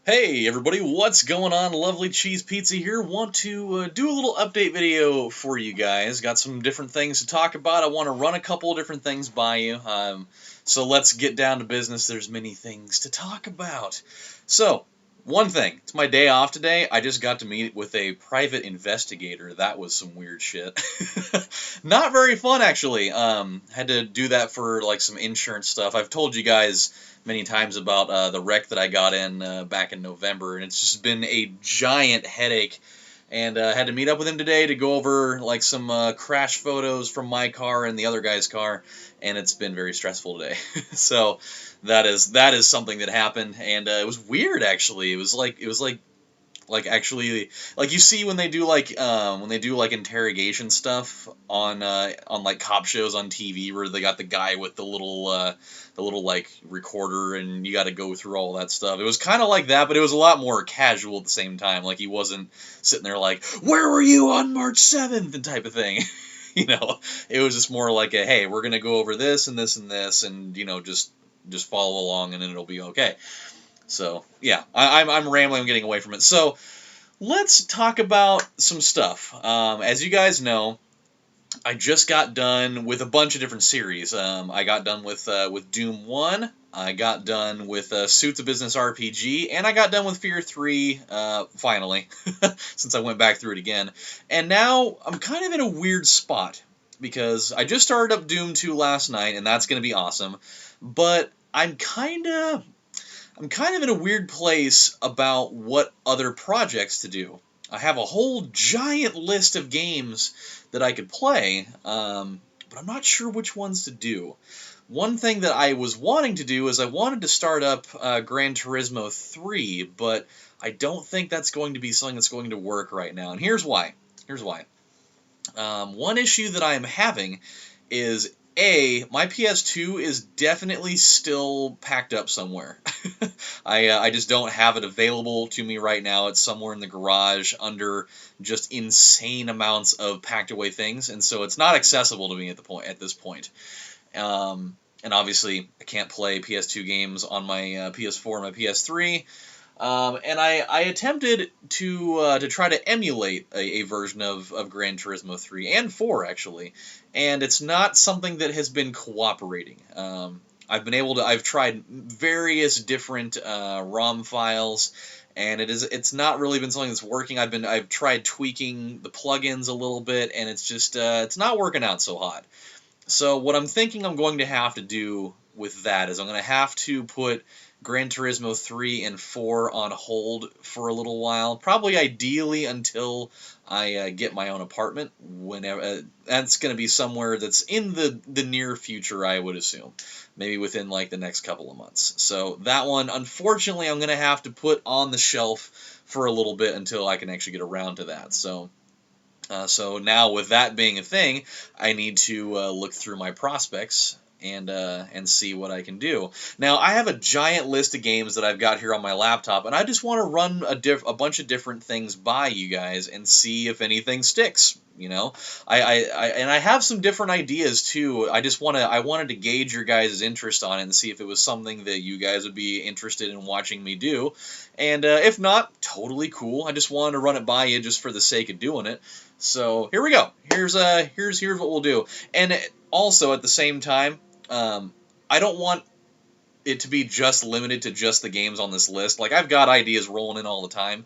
Hey everybody, what's going on? Lovely Cheese Pizza here. Want to do a little update video for you guys. Got some different things to talk about. I want to run a couple of different things by you. So let's get down to business. There's many things to talk about. So, one thing. It's my day off today. I just got to meet with a private investigator. That was some weird shit. Not very fun, actually. Had to do that for like some insurance stuff. I've told you guys many times about the wreck that I got in back in November, and it's just been a giant headache. And had to meet up with him today to go over like some crash photos from my car and the other guy's car, and it's been very stressful today. So that is something that happened, and it was weird actually. It was like actually, like you see when they do like interrogation stuff on like cop shows on TV where they got the guy with the little like recorder and you got to go through all that stuff. It was kind of like that, but it was a lot more casual at the same time. Like he wasn't sitting there like, "Where were you on March 7th?" and type of thing. It was just more like a, "Hey, we're gonna go over this and this and this, and just follow along and then it'll be okay." So yeah, I'm rambling. I'm getting away from it. So let's talk about some stuff. As you guys know, I just got done with a bunch of different series. I got done with Doom 1. I got done with Suits of Business RPG, and I got done with Fear 3 finally, since I went back through it again. And now I'm kind of in a weird spot because I just started up Doom 2 last night, and that's going to be awesome. But I'm kind of in a weird place about what other projects to do. I have a whole giant list of games that I could play, but I'm not sure which ones to do. One thing that I was wanting to do is I wanted to start up Gran Turismo 3, but I don't think that's going to be something that's going to work right now, and here's why. Here's why. One issue that I am having is my PS2 is definitely still packed up somewhere. I just don't have it available to me right now. It's somewhere in the garage under just insane amounts of packed away things, and so it's not accessible to me at this point. And obviously, I can't play PS2 games on my PS4 and my PS3. And I attempted to try to emulate a version of Gran Turismo 3 and 4 actually, and it's not something that has been cooperating. I've tried various different ROM files, and it's not really been something that's working. I've tried tweaking the plugins a little bit, and it's not working out so hot. So what I'm thinking I'm going to have to do with that is I'm going to have to put Gran Turismo 3 and 4 on hold for a little while, probably ideally until I get my own apartment. Whenever that's going to be somewhere that's in the near future, I would assume, maybe within like the next couple of months. So that one, unfortunately, I'm going to have to put on the shelf for a little bit until I can actually get around to that. So now with that being a thing, I need to look through my prospects and see what I can do. Now I have a giant list of games that I've got here on my laptop, and I just want to run a bunch of different things by you guys and see if anything sticks. I have some different ideas too. I wanted to gauge your guys' interest on it and see if it was something that you guys would be interested in watching me do. And if not, totally cool. I just wanted to run it by you just for the sake of doing it. So here we go. Here's what we'll do. And also at the same time, I don't want it to be just limited to just the games on this list. Like, I've got ideas rolling in all the time.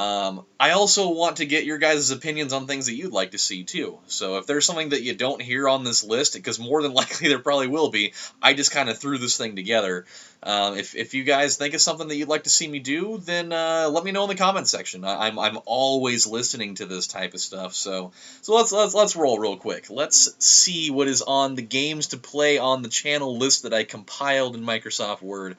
I also want to get your guys' opinions on things that you'd like to see, too. So if there's something that you don't hear on this list, because more than likely there probably will be, I just kind of threw this thing together. If you guys think of something that you'd like to see me do, then let me know in the comments section. I'm always listening to this type of stuff. So let's roll real quick. Let's see what is on the games to play on the channel list that I compiled in Microsoft Word.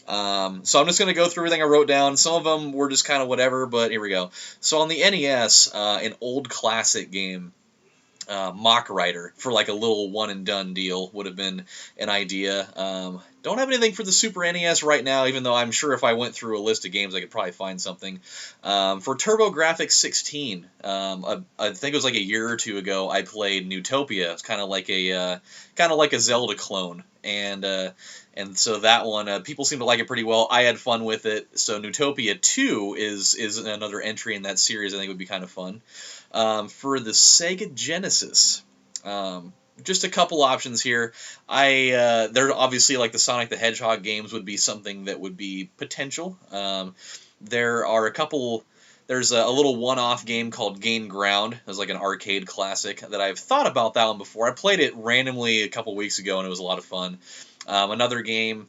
So I'm just going to go through everything I wrote down. Some of them were just kind of whatever, but here we go. So on the NES, an old classic game, Mock Rider, for like a little one and done deal would have been an idea. Don't have anything for the Super NES right now, even though I'm sure if I went through a list of games, I could probably find something. For TurboGrafx 16, I think it was like a year or two ago, I played Newtopia. It's kind of like a Zelda clone, and so that one, people seem to like it pretty well. I had fun with it. So Newtopia 2 is another entry in that series. I think would be kind of fun. For the Sega Genesis. Just a couple options here. There obviously, like the Sonic the Hedgehog games would be something that would be potential. There are a couple. There's a little one-off game called Gain Ground. It was like an arcade classic that I've thought about that one before. I played it randomly a couple weeks ago and it was a lot of fun. Another game,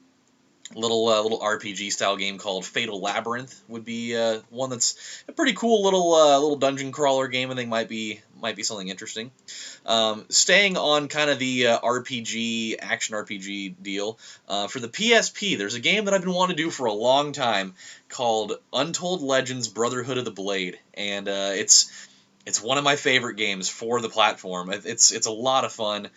little RPG style game called Fatal Labyrinth would be one that's a pretty cool little dungeon crawler game. I think might be something interesting. Staying on kind of the RPG action RPG deal, for the PSP, there's a game that I've been wanting to do for a long time called Untold Legends: Brotherhood of the Blade, and it's one of my favorite games for the platform. It's a lot of fun.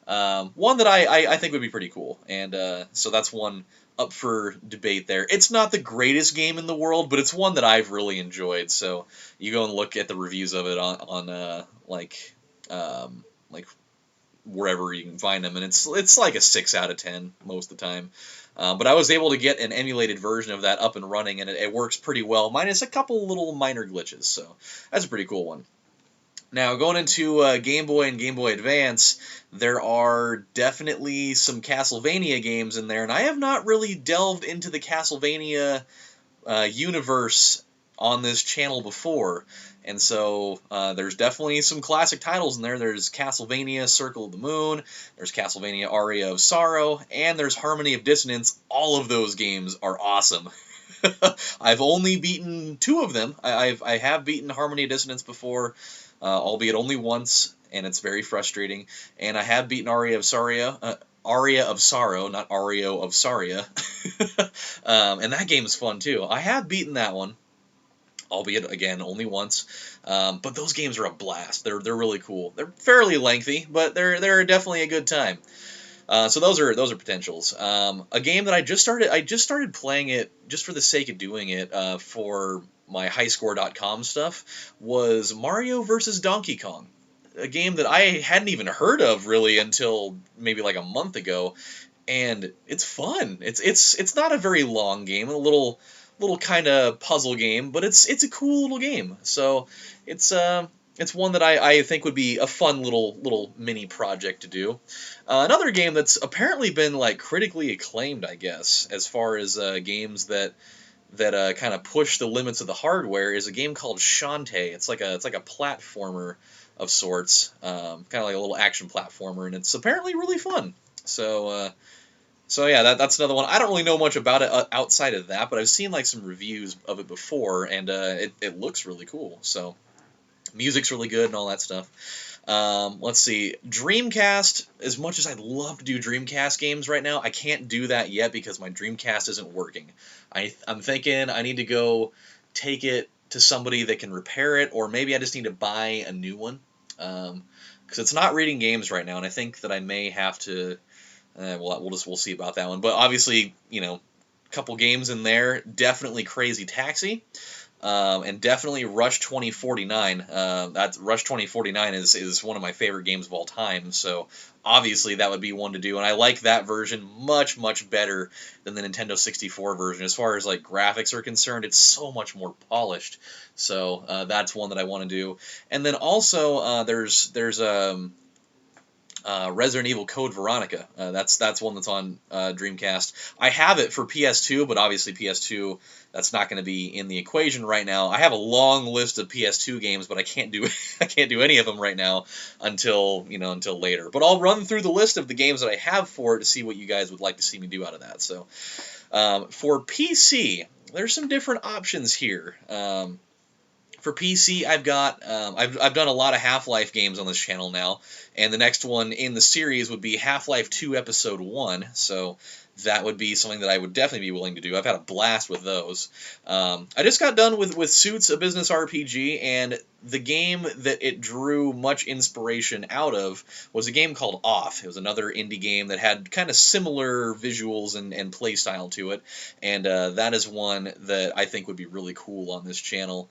One that I think would be pretty cool, and so that's one up for debate there. It's not the greatest game in the world, but it's one that I've really enjoyed. So you go and look at the reviews of it on like wherever you can find them, and it's like a 6 out of 10 most of the time. But I was able to get an emulated version of that up and running, and it works pretty well, minus a couple little minor glitches. So that's a pretty cool one. Now, going into Game Boy and Game Boy Advance, there are definitely some Castlevania games in there, and I have not really delved into the Castlevania universe on this channel before. And so there's definitely some classic titles in there. There's Castlevania Circle of the Moon, there's Castlevania Aria of Sorrow, and there's Harmony of Dissonance. All of those games are awesome. I've only beaten 2 of them. I have beaten Harmony of Dissonance before, albeit only once, and it's very frustrating. And I have beaten Aria of Sorrow, not Ario of Saria. And that game's fun too. I have beaten that one, albeit again only once. But those games are a blast. They're really cool. They're fairly lengthy, but they're definitely a good time. So those are potentials. A game that I just started playing it just for the sake of doing it, for my highscore.com stuff, was Mario vs. Donkey Kong. A game that I hadn't even heard of really until maybe like a month ago, and it's fun. It's not a very long game, a little kind of puzzle game, but it's a cool little game. So it's one that I think would be a fun little mini project to do. Another game that's apparently been like critically acclaimed, I guess, as far as games that kind of push the limits of the hardware, is a game called Shantae. It's like a platformer of sorts, kind of like a little action platformer, and it's apparently really fun. So yeah, that's another one. I don't really know much about it outside of that, but I've seen like some reviews of it before, and it looks really cool. So music's really good and all that stuff. Let's see, Dreamcast. As much as I'd love to do Dreamcast games right now, I can't do that yet because my Dreamcast isn't working. I'm thinking I need to go take it to somebody that can repair it, or maybe I just need to buy a new one, because it's not reading games right now, and I think that I may have to. We'll see about that one. But obviously, a couple games in there. Definitely Crazy Taxi. And definitely Rush 2049. Rush 2049 is one of my favorite games of all time, so obviously that would be one to do, and I like that version much better than the Nintendo 64 version. As far as like graphics are concerned, it's so much more polished, so that's one that I want to do. And then also there's Resident Evil Code Veronica. That's one that's on Dreamcast. I have it for PS2, but obviously PS2, that's not going to be in the equation right now. I have a long list of PS2 games, but I can't do any of them right now until later. But I'll run through the list of the games that I have for it to see what you guys would like to see me do out of that. So for PC, there's some different options here. For PC, I've done a lot of Half-Life games on this channel now, and the next one in the series would be Half-Life 2 Episode 1. So that would be something that I would definitely be willing to do. I've had a blast with those. I just got done with Suits, a business RPG, and the game that it drew much inspiration out of was a game called Off. It was another indie game that had kind of similar visuals and play style to it, and that is one that I think would be really cool on this channel.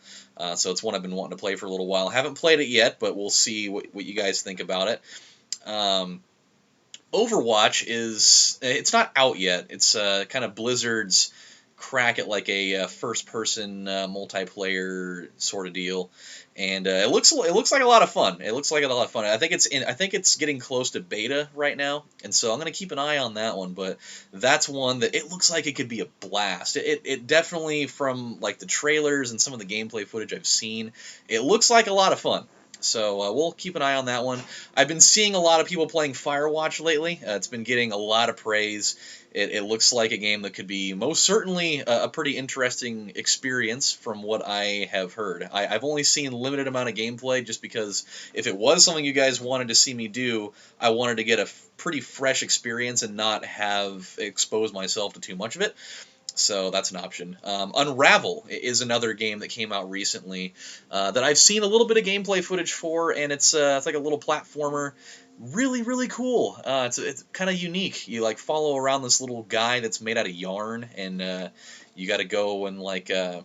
So it's one I've been wanting to play for a little while. Haven't played it yet, but we'll see what you guys think about it. Overwatch it's not out yet. It's kind of Blizzard's crack at like a first-person multiplayer sort of deal, and it looks like a lot of fun. It looks like a lot of fun. I think it's getting close to beta right now, and so I'm gonna keep an eye on that one. But that's one that it looks like it could be a blast. It definitely, from like the trailers and some of the gameplay footage I've seen, it looks like a lot of fun. So we'll keep an eye on that one. I've been seeing a lot of people playing Firewatch lately. It's been getting a lot of praise. It looks like a game that could be most certainly a pretty interesting experience from what I have heard. I've only seen limited amount of gameplay just because if it was something you guys wanted to see me do, I wanted to get a pretty fresh experience and not have exposed myself to too much of it. So that's an option. Unravel is another game that came out recently that I've seen a little bit of gameplay footage for, and it's like a little platformer. Really, really cool. It's kind of unique. You like follow around this little guy that's made out of yarn, and you got to go and like kind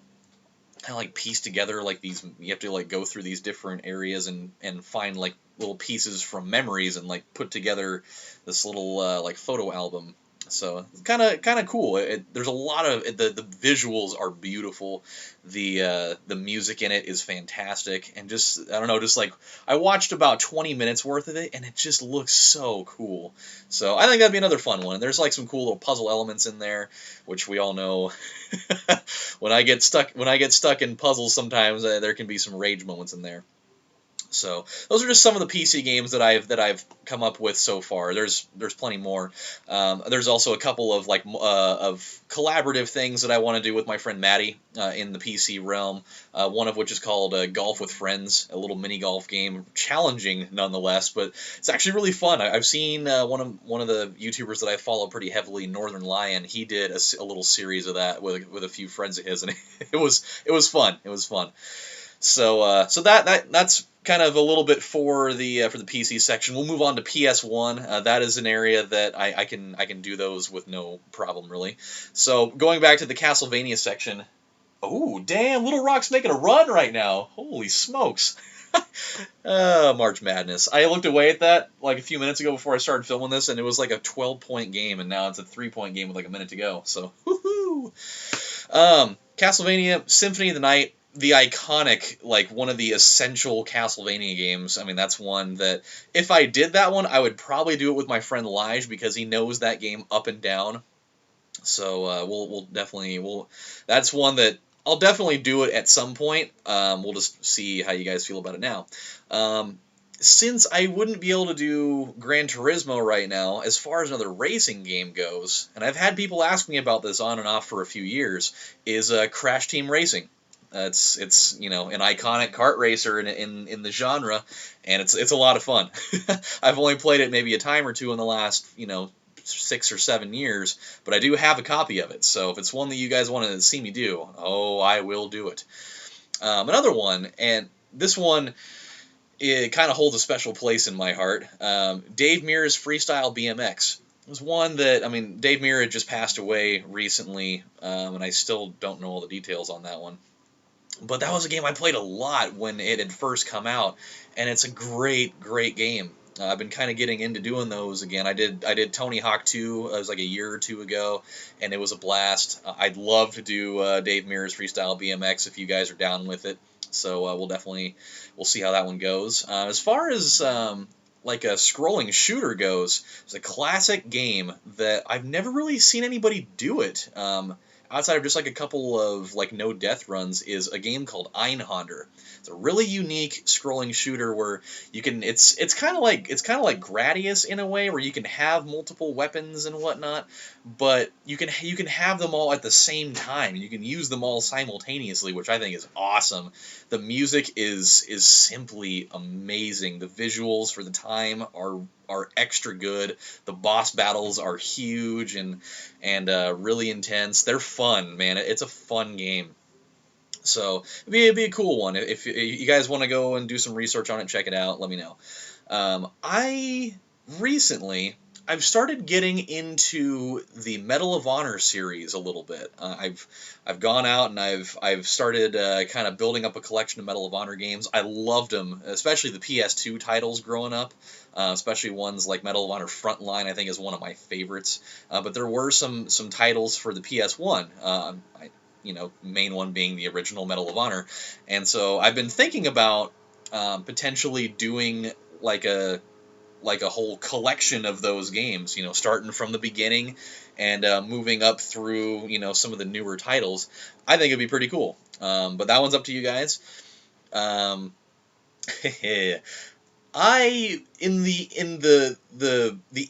of like piece together like these. You have to like go through these different areas and find like little pieces from memories and like put together this little like photo album. So kind of cool. There's a lot of the visuals are beautiful. The music in it is fantastic, and just I don't know, just like I watched about 20 minutes worth of it, and it just looks so cool. So I think that'd be another fun one. And there's like some cool little puzzle elements in there, which we all know. when I get stuck in puzzles, sometimes there can be some rage moments in there. So those are just some of the PC games that I've come up with so far. There's plenty more. There's also a couple of like of collaborative things that I want to do with my friend Maddie in the PC realm. One of which is called Golf with Friends, a little mini golf game, challenging nonetheless, but it's actually really fun. I've seen one of the YouTubers that I follow pretty heavily, Northern Lion. He did a little series of that with a few friends of his, and it was fun. It was fun. So that's kind of a little bit for the PC section. We'll move on to PS1. That is an area that I can do those with no problem really. So going back to the Castlevania section. Oh damn! Little Rock's making a run right now. Holy smokes! March Madness. I looked away at that like a few minutes ago before I started filming this, and it was like a 12-point game, and now it's a 3-point game with like a minute to go. So woohoo! Castlevania Symphony of the Night. The iconic, like one of the essential Castlevania games. I mean, that's one that if I did that one, I would probably do it with my friend Lige because he knows that game up and down. So we'll definitely that's one that I'll definitely do it at some point. We'll just see how you guys feel about it now. Since I wouldn't be able to do Gran Turismo right now, as far as another racing game goes, and I've had people ask me about this on and off for a few years, is Crash Team Racing. It's an iconic kart racer in the genre, and it's a lot of fun. I've only played it maybe a time or two in the last 6 or 7 years, but I do have a copy of it. So if it's one that you guys want to see me do, I will do it. Another one, and this one it kind of holds a special place in my heart. Dave Mirra's Freestyle BMX. It was one that, I mean, Dave Mirra had just passed away recently, and I still don't know all the details on that one. But that was a game I played a lot when it had first come out, and it's a great, great game. I've been kind of getting into doing those again. I did Tony Hawk 2, it was like a year or two ago, and it was a blast. I'd love to do Dave Mirra's Freestyle BMX if you guys are down with it. So we'll see how that one goes. As far as like a scrolling shooter goes, it's a classic game that I've never really seen anybody do it. Outside of just like a couple of like no death runs, is a game called Einhander. It's a really unique scrolling shooter where you can it's kind of like Gradius in a way, where you can have multiple weapons and whatnot, but you can have them all at the same time. You can use them all simultaneously, which I think is awesome. The music is simply amazing. The visuals for the time are are extra good. The boss battles are huge and really intense. They're fun, man. It's a fun game. So it'd be a cool one. If you guys want to go and do some research on it, check it out. Let me know. I recently I've started getting into the Medal of Honor series a little bit. I've gone out and I've started kind of building up a collection of Medal of Honor games. I loved them, especially the PS2 titles growing up. Especially ones like Medal of Honor Frontline, I think is one of my favorites. But there were some titles for the PS1. Main one being the original Medal of Honor, and so I've been thinking about potentially doing like a whole collection of those games, starting from the beginning and moving up through, some of the newer titles. I think it'd be pretty cool. But that one's up to you guys. Um, in the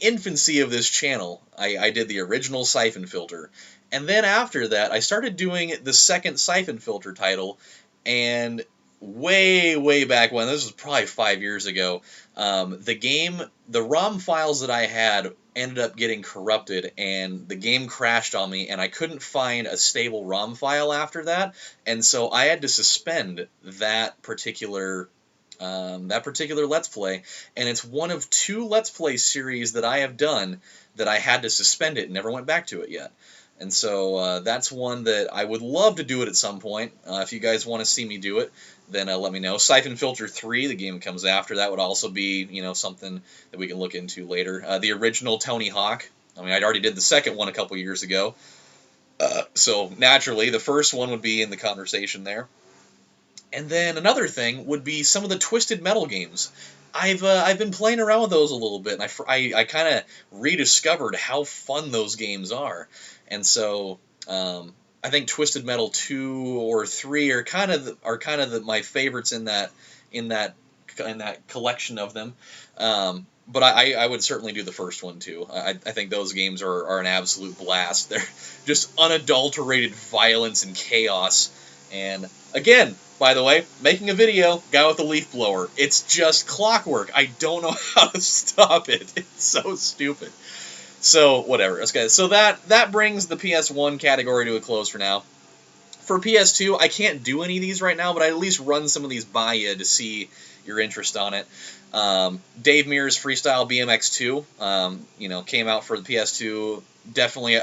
infancy of this channel, I did the original Siphon Filter, and then after that, I started doing the second Siphon Filter title, and way back when, this was probably 5 years ago, the ROM files that I had ended up getting corrupted, and the game crashed on me, and I couldn't find a stable ROM file after that, and so I had to suspend that particular Let's Play, and it's one of 2 Let's Play series that I have done that I had to suspend it and never went back to it yet. And so that's one that I would love to do it at some point. If you guys want to see me do it, then let me know. Siphon Filter 3, the game comes after, that would also be, something that we can look into later. The original Tony Hawk, I already did the second one a couple years ago, so naturally the first one would be in the conversation there. And then another thing would be some of the Twisted Metal games. I've been playing around with those a little bit, and I kind of rediscovered how fun those games are. And so I think Twisted Metal 2 or 3 are kind of my favorites in that collection of them. But I would certainly do the first one too. I think those games are an absolute blast. They're just unadulterated violence and chaos. And again, by the way, making a video, guy with a leaf blower. It's just clockwork. I don't know how to stop it. It's so stupid. So, whatever. Okay, so that brings the PS1 category to a close for now. For PS2, I can't do any of these right now, but I at least run some of these by you to see your interest on it. Dave Mears Freestyle BMX 2, came out for the PS2. Definitely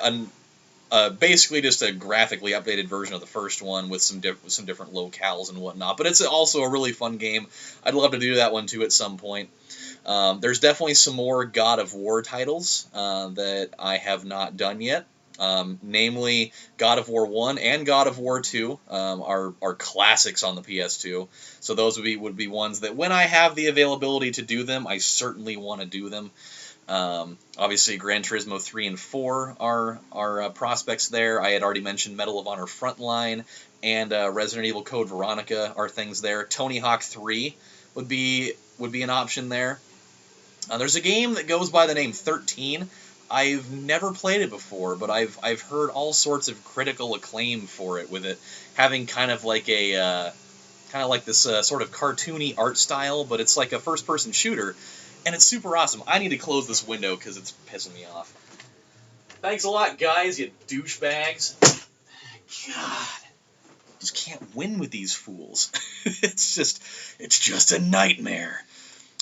basically just a graphically updated version of the first one with some different locales and whatnot. But it's also a really fun game. I'd love to do that one too at some point. There's definitely some more God of War titles that I have not done yet. Namely, God of War 1 and God of War 2 are classics on the PS2. So those would be ones that when I have the availability to do them, I certainly want to do them. Obviously, Gran Turismo 3 and 4 are prospects there. I had already mentioned Medal of Honor Frontline and Resident Evil Code Veronica are things there. Tony Hawk 3 would be an option there. There's a game that goes by the name 13. I've never played it before, but I've heard all sorts of critical acclaim for it, with it having kind of like this sort of cartoony art style, but it's like a first-person shooter. And it's super awesome. I need to close this window because it's pissing me off. Thanks a lot, guys, you douchebags. God. Just can't win with these fools. It's just a nightmare.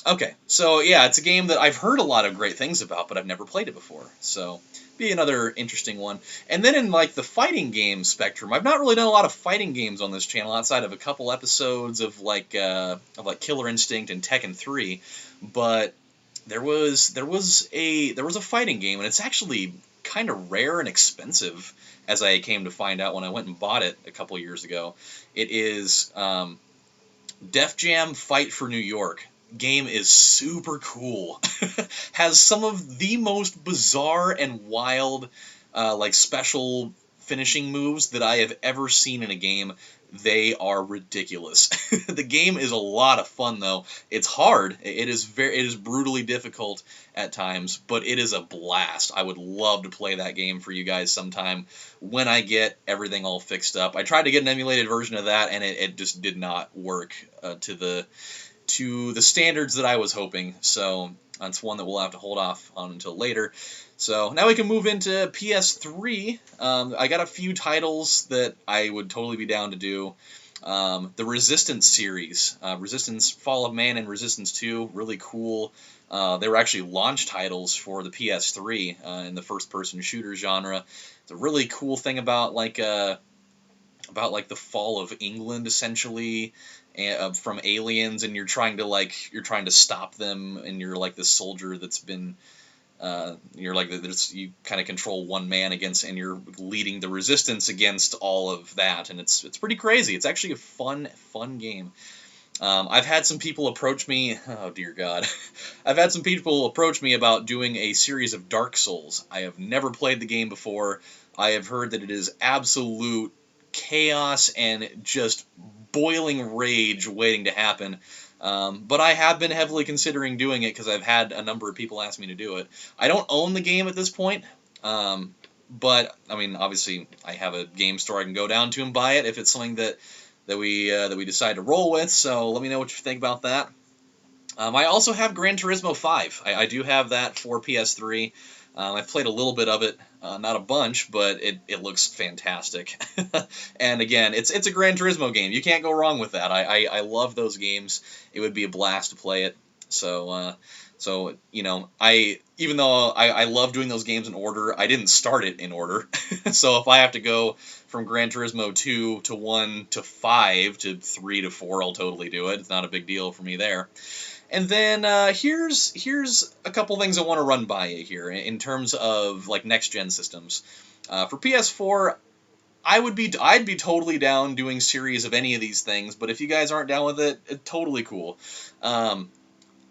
Okay, so yeah, it's a game that I've heard a lot of great things about, but I've never played it before. So, be another interesting one. And then in like the fighting game spectrum, I've not really done a lot of fighting games on this channel outside of a couple episodes of like Killer Instinct and Tekken 3. But there was a fighting game, and it's actually kind of rare and expensive, as I came to find out when I went and bought it a couple years ago. It is Def Jam Fight for New York. Game is super cool. Has some of the most bizarre and wild like special finishing moves that I have ever seen in a game. They are ridiculous. The game is a lot of fun though. It's hard. It is brutally difficult at times, but it is a blast. I would love to play that game for you guys sometime when I get everything all fixed up. I tried to get an emulated version of that, and it just did not work to the standards that I was hoping. So That's one that we'll have to hold off on until later. So now we can move into PS3. I got a few titles that I would totally be down to do. The Resistance series, Resistance Fall of Man and Resistance 2, really cool. They were actually launch titles for the PS3 in the first-person shooter genre. It's a really cool thing about like the fall of England, essentially, from aliens, and you're trying to stop them, and you're like this soldier that's been you're like you kind of control one man against, and you're leading the resistance against all of that, and it's pretty crazy. It's actually a fun game. I've had some people approach me. Oh dear God, I've had some people approach me about doing a series of Dark Souls. I have never played the game before. I have heard that it is absolute chaos and just boiling rage waiting to happen. But I have been heavily considering doing it because I've had a number of people ask me to do it. I don't own the game at this point, but I mean, obviously, I have a game store I can go down to and buy it if it's something that we decide to roll with. So let me know what you think about that. I also have Gran Turismo 5. I do have that for PS3. I've played a little bit of it, not a bunch, but it looks fantastic. And again, it's a Gran Turismo game. You can't go wrong with that. I love those games. It would be a blast to play it. So you know, even though I love doing those games in order, I didn't start it in order. So if I have to go from Gran Turismo 2 to 1 to 5 to 3 to 4, I'll totally do it. It's not a big deal for me there. And then here's a couple things I want to run by you here in terms of like next gen systems. For PS4, I'd be totally down doing series of any of these things, but if you guys aren't down with it, it's totally cool.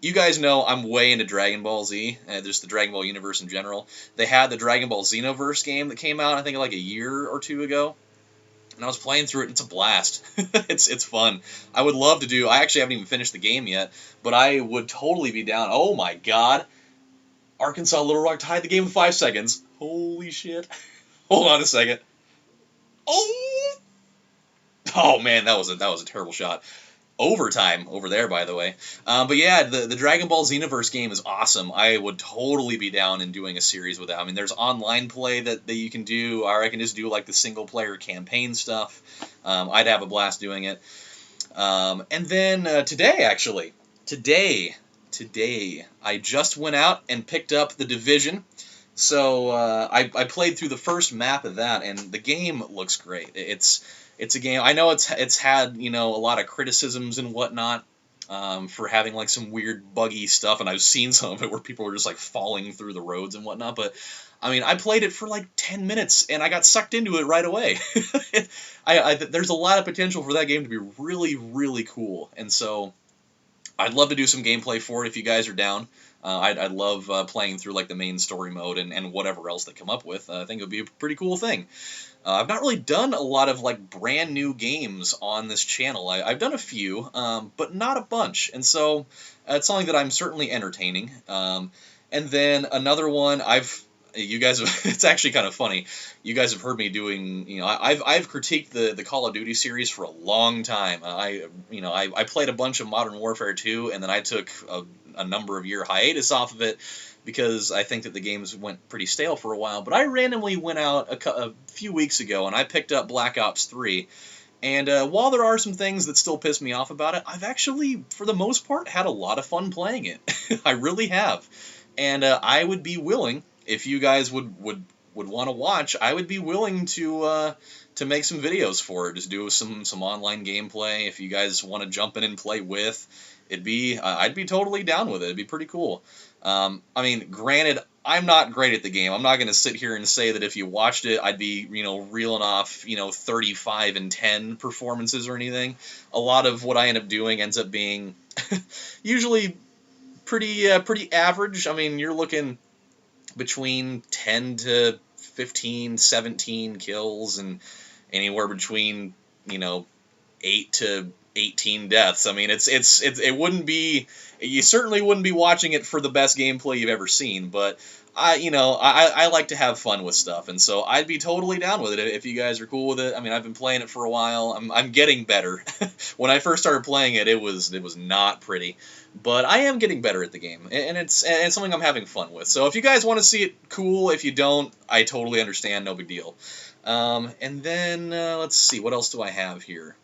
You guys know I'm way into Dragon Ball Z, just the Dragon Ball universe in general. They had the Dragon Ball Xenoverse game that came out, I think, like a year or two ago. And I was playing through it, and it's a blast. It's fun. I would love to do... I actually haven't even finished the game yet, but I would totally be down. Oh my god. Arkansas Little Rock tied the game in 5 seconds. Holy shit. Hold on a second. Oh! Oh man, that was a terrible shot. Overtime over there, by the way. But yeah, the Dragon Ball Xenoverse game is awesome. I would totally be down in doing a series with that. I mean, there's online play that you can do, or I can just do like the single player campaign stuff. I'd have a blast doing it. And then today, I just went out and picked up The Division. So I played through the first map of that, and the game looks great. It's a game. I know it's had, you know, a lot of criticisms and whatnot for having like some weird buggy stuff, and I've seen some of it where people were just like falling through the roads and whatnot. But I mean, I played it for like 10 minutes and I got sucked into it right away. There's a lot of potential for that game to be really, really cool, and so I'd love to do some gameplay for it if you guys are down. I'd love playing through like the main story mode and whatever else they come up with. I think it would be a pretty cool thing. I've not really done a lot of like brand new games on this channel. I've done a few, but not a bunch, and so it's something that I'm certainly entertaining. And then another one you guys have, it's actually kind of funny. You guys have heard me doing, you know, I've critiqued the Call of Duty series for a long time. I played a bunch of Modern Warfare 2, and then I took a number of year hiatus off of it because I think that the games went pretty stale for a while. But I randomly went out a few weeks ago and I picked up Black Ops 3. And while there are some things that still piss me off about it, I've actually, for the most part, had a lot of fun playing it. I really have. And I would be willing, if you guys would want to watch, I would be willing to make some videos for it. Just do some online gameplay. If you guys want to jump in and play with, I'd be totally down with it. It'd be pretty cool. I mean, granted, I'm not great at the game. I'm not going to sit here and say that if you watched it, I'd be, you know, reeling off, you know, 35 and 10 performances or anything. A lot of what I end up doing ends up being usually pretty average. I mean, you're looking between 10 to 15, 17 kills and anywhere between, you know, 8 to 18 deaths. I mean, it wouldn't be, you certainly wouldn't be watching it for the best gameplay you've ever seen, but I like to have fun with stuff, and so I'd be totally down with it if you guys are cool with it. I mean, I've been playing it for a while. I'm getting better. When I first started playing it, it was not pretty, but I am getting better at the game, and it's something I'm having fun with. So if you guys want to see it, cool. If you don't, I totally understand. No big deal. And then let's see, what else do I have here?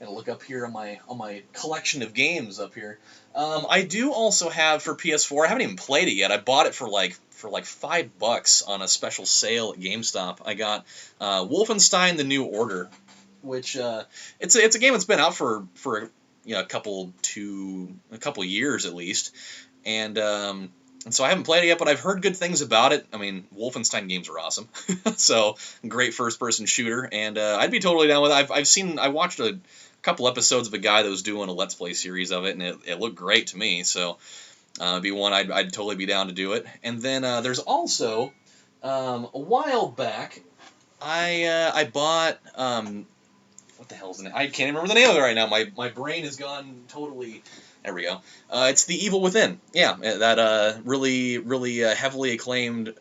Gotta look up here on my collection of games up here. I do also have for PS4. I haven't even played it yet. I bought it for like $5 on a special sale at GameStop. I got Wolfenstein: The New Order, which it's a game that's been out for a couple years at least, and so I haven't played it yet, but I've heard good things about it. I mean, Wolfenstein games are awesome, so great first-person shooter, and I'd be totally down with it. I watched a couple episodes of a guy that was doing a Let's Play series of it, and it looked great to me. So it'd be one I'd totally be down to do it. And then there's also a while back I bought what the hell is it? I can't even remember the name of it right now. My brain has gone totally. There we go. It's The Evil Within. Yeah, that really heavily acclaimed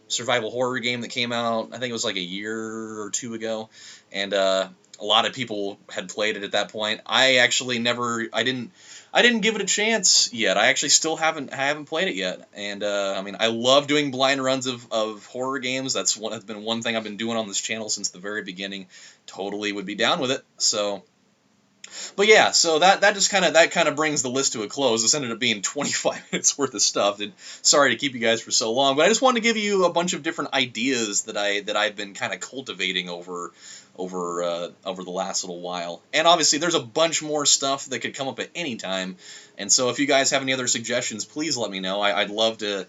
survival horror game that came out. I think it was like a year or two ago, and a lot of people had played it at that point. I didn't give it a chance yet. I actually still haven't played it yet. And I mean, I love doing blind runs of horror games. That's been one thing I've been doing on this channel since the very beginning. Totally would be down with it. So. But yeah, so that just kind of brings the list to a close. This ended up being 25 minutes worth of stuff. And sorry to keep you guys for so long, but I just wanted to give you a bunch of different ideas that I've been kind of cultivating over the last little while. And obviously, there's a bunch more stuff that could come up at any time. And so, if you guys have any other suggestions, please let me know. I'd love to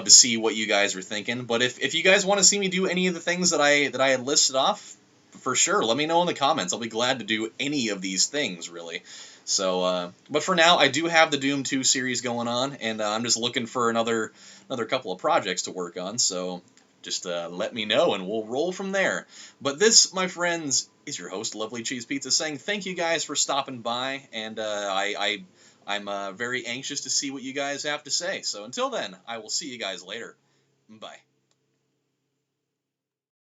see what you guys are thinking. But if you guys want to see me do any of the things that I had listed off, for sure, let me know in the comments. I'll be glad to do any of these things, really. So, but for now, I do have the Doom 2 series going on, and I'm just looking for another couple of projects to work on. So, just let me know, and we'll roll from there. But this, my friends, is your host, Lovely Cheese Pizza, saying thank you guys for stopping by, and I'm very anxious to see what you guys have to say. So until then, I will see you guys later. Bye.